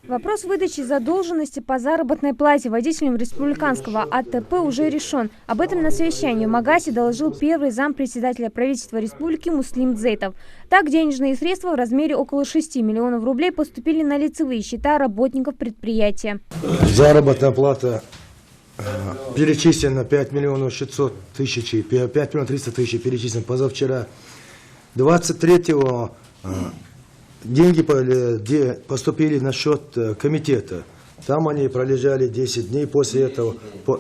Вопрос выдачи задолженности по заработной плате водителям республиканского АТП уже решен. Об этом на совещании в Магасе доложил первый зампредседателя правительства республики Муслим Дзейтов. Так, денежные средства в размере около 6 миллионов рублей поступили на лицевые счета работников предприятия. Заработная плата перечислена 5 миллионов 600 тысяч, 5 миллионов 300 тысяч перечислено позавчера. 23-го деньги поступили на счет комитета. Там они пролежали 10 дней после этого.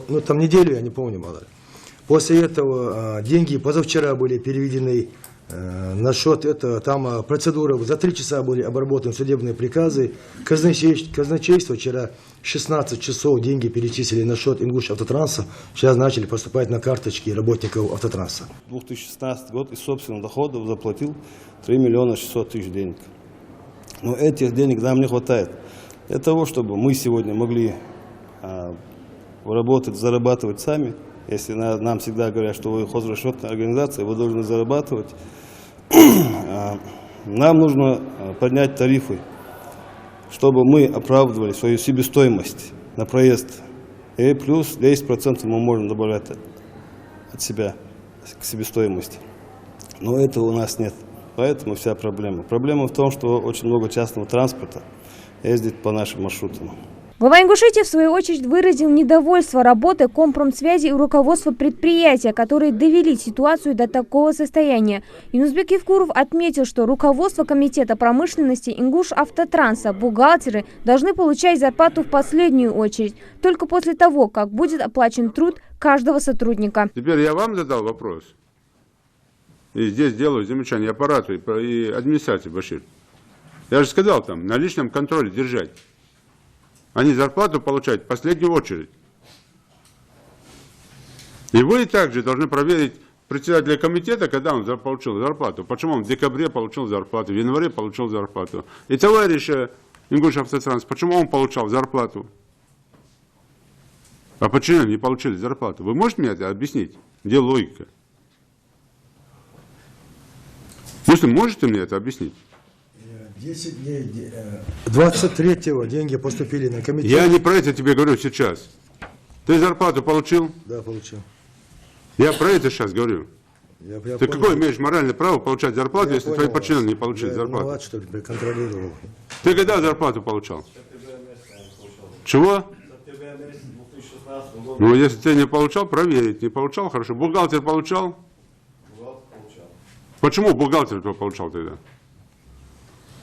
Ну, там неделю, я не помню, мало. После этого деньги позавчера были переведены на счет этого. Там процедура, за 3 часа были обработаны судебные приказы. Казначейство вчера 16 часов деньги перечислили на счет Ингуш-Автотранса. Сейчас начали поступать на карточки работников Автотранса. 2016 год из собственных доходов заплатил 3 миллиона 600 тысяч денег. Но этих денег нам не хватает для того, чтобы мы сегодня могли работать, зарабатывать сами. Если нам всегда говорят, что вы хозрасчетная организация, вы должны зарабатывать, нам нужно поднять тарифы, чтобы мы оправдывали свою себестоимость на проезд. И плюс 10% мы можем добавлять от себя к себестоимости. Но этого у нас нет. Поэтому вся проблема. Проблема в том, что очень много частного транспорта ездит по нашим маршрутам. Глава Ингушетии, в свою очередь, выразил недовольство работой Компромсвязи и руководства предприятия, которые довели ситуацию до такого состояния. Юнусбек Евкуров отметил, что руководство комитета промышленности Ингуш-Автотранса, бухгалтеры должны получать зарплату в последнюю очередь, только после того, как будет оплачен труд каждого сотрудника. Теперь я вам задал вопрос. И здесь делаю замечание аппарату и администрации, Башир. Я же сказал там, на личном контроле держать. Они зарплату получают в последнюю очередь. И вы также должны проверить председателя комитета, когда он получил зарплату. Почему он в декабре получил зарплату, в январе получил зарплату. И товарища Ингуш-Автотранс, почему он получал зарплату? А почему они не получили зарплату? Вы можете мне это объяснить? Где логика? Если можете мне это объяснить? 10 дней, 23-го деньги поступили на комитет. Я не про это тебе говорю сейчас. Ты зарплату получил? Да, получил. Я про это сейчас говорю. Я Ты какое имеешь моральное право получать зарплату, если твои подчиненные не получили зарплату? Виноват, что ли, контролировал. Ты когда зарплату получал? Чего? Ну, если ты не получал, проверить. Не получал, хорошо. Бухгалтер получал? Почему бухгалтер этого получал тогда?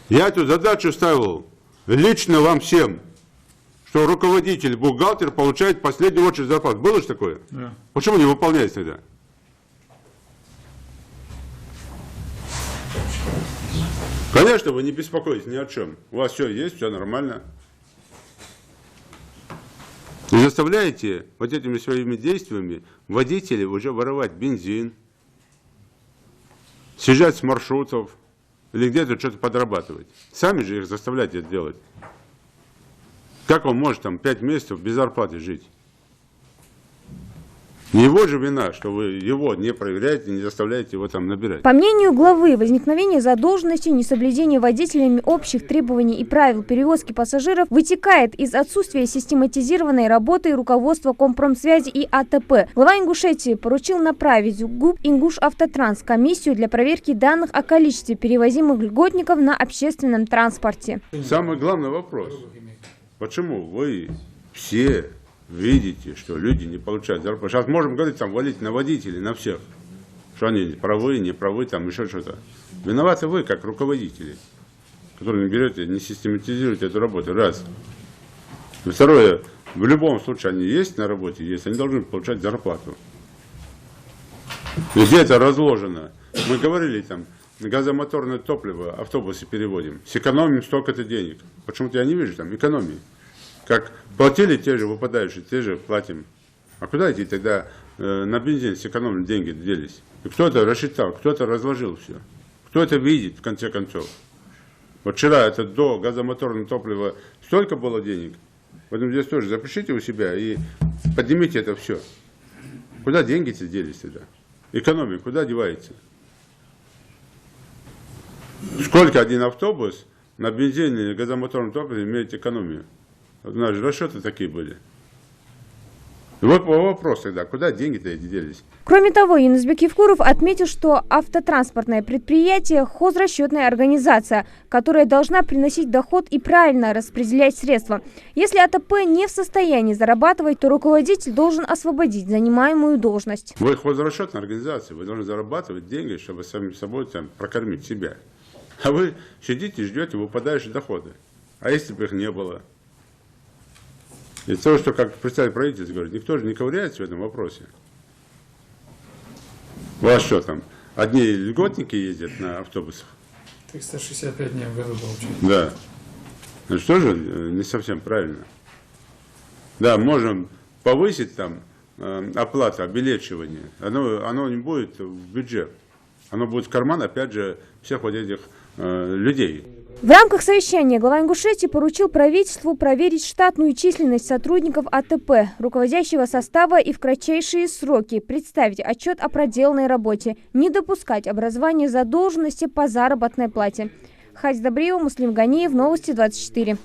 Я эту задачу ставил лично вам всем, что руководитель, бухгалтер получает в последнюю очередь зарплату. Было же такое? Да. Почему не выполняется тогда? Конечно, вы не беспокойтесь ни о чем. У вас все есть, все нормально. Вы заставляете вот этими своими действиями водителей уже воровать бензин, съезжать с маршрутов или где-то что-то подрабатывать. Сами же их заставляете это делать. Как он может там 5 месяцев без зарплаты жить? Не его же вина, что вы его не проверяете, не заставляете его там набирать. По мнению главы, возникновение задолженности, несоблюдение водителями общих требований и правил перевозки пассажиров вытекает из отсутствия систематизированной работы руководства Компромсвязи и АТП. Глава Ингушетии поручил направить в ГУП Ингуш-Автотранс комиссию для проверки данных о количестве перевозимых льготников на общественном транспорте. Самый главный вопрос. Почему вы все видите, что люди не получают зарплату? Сейчас можем говорить, там, валить на водителей, на всех. Что они правы, не правы, там еще что-то. Виноваты вы, как руководители, которые не берете, не систематизируете эту работу. Раз. И второе, в любом случае они есть на работе, есть, они должны получать зарплату. Где это разложено? Мы говорили там, газомоторное топливо, автобусы переводим, сэкономим столько-то денег. Почему-то я не вижу там экономии. Как платили те же выпадающие, те же платим. А куда эти тогда на бензин сэкономленные деньги делись? И кто это рассчитал, кто это разложил все? Кто это видит в конце концов? Вот вчера это до газомоторного топлива столько было денег. Поэтому здесь тоже запишите у себя и поднимите это все. Куда деньги-то делись тогда? Экономия куда девается? Сколько один автобус на бензине или газомоторном топливе иметь экономию. У нас же расчеты такие были. И вот вопрос тогда, куда деньги-то эти делись? Кроме того, Юнусбек Евкуров отметил, что автотранспортное предприятие – хозрасчетная организация, которая должна приносить доход и правильно распределять средства. Если АТП не в состоянии зарабатывать, то руководитель должен освободить занимаемую должность. Вы хозрасчетная организация, вы должны зарабатывать деньги, чтобы самим собой там, прокормить себя. А вы сидите и ждете выпадающие доходы. А если бы их не было? И то, что, как представитель правительства говорит, никто же не ковыряется в этом вопросе. У вас что там, одни льготники ездят на автобусах? 365 дней в году получается. Да. Ну что же не совсем правильно. Да, можем повысить там оплату обелечивания. Оно не будет в бюджет. Оно будет в карман, опять же, всех вот этих людей. В рамках совещания глава Ингушетии поручил правительству проверить штатную численность сотрудников АТП, руководящего состава и в кратчайшие сроки представить отчет о проделанной работе, не допускать образования задолженности по заработной плате. Хадис Добриева, Муслим Ганиев, Новости 24.